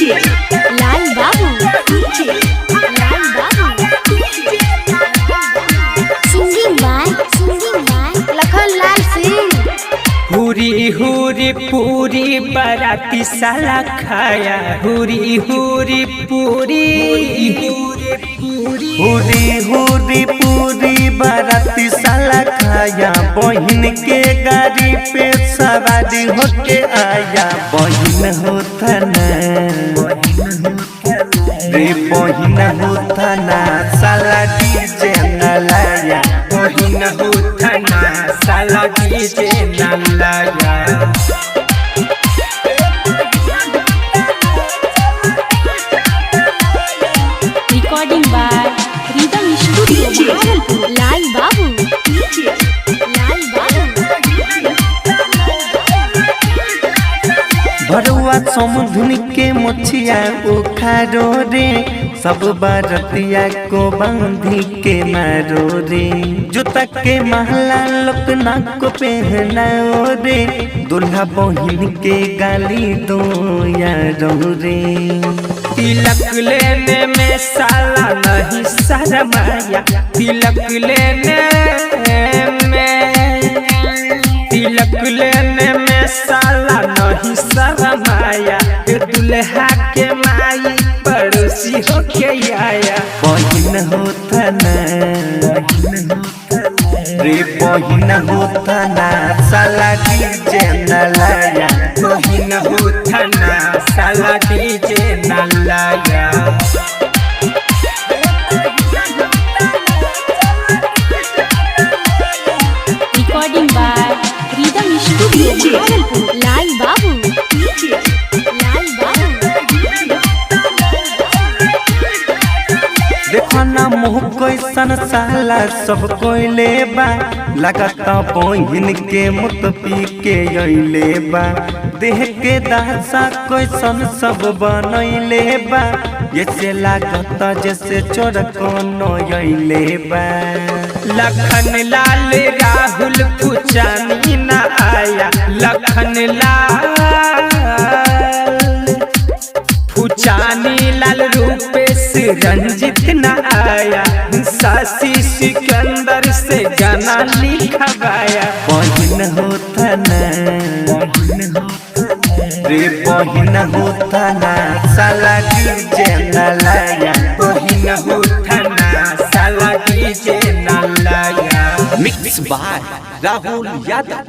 DJ लाल Babu DJ लाल बाबू singing by Lakhan लाल सिंह। हुरी हुरी पूरी बाराती साला खाया हुरी हुरी पूरी हुरी हुरी पूरी बाराती साला खाया बहन के गाड़ी पे सवारी होके आया बहन होता ना रे बहन होता ना साला डीजे न लाया बहिन होथना साला डीजे न लाया। Recording by rhythm studio Bhagalpur. Lal Babu DJ लाल बाबू भरुआ समुधुन के मुछिया उखारो रे सब बारतिया को बांधी के मारो रे जूता के महला लोकना को पहनाओ रे दुल्हा बहिन के गाली दो यारो रे। तिलक लेने में साला नहीं शरमाया तिलक लेने में साला नहीं शरमाया दुल्हा के माई पड़ोसी होके आया बहिन होता ना रे बहिन होता ना साला डीजे न लाया बहिन होथना साला डीजे न लाया। Recording by rhythm studio Bhagalpur. Lal Babu DJ लाल बाबू देखो ना मुँह कैसन साला सब कोई ले बा लगता बहिन के मुत पी के अइले बा देह के दासा कैसन सब बनैले बा जैसे लागता जैसे चोर कोनो अइले बा। लखन लाल राहुल पुचानी न आया लखन लाल पुचानी लाल रूपेश रंजित न आया सासी सिकंदर से गाना लिखवाया बहिन होता ना रे बहिन होता ना साला डीजे न लाया बहिन होथना साला डीजे न लाया। Mix by Rahul Yadav.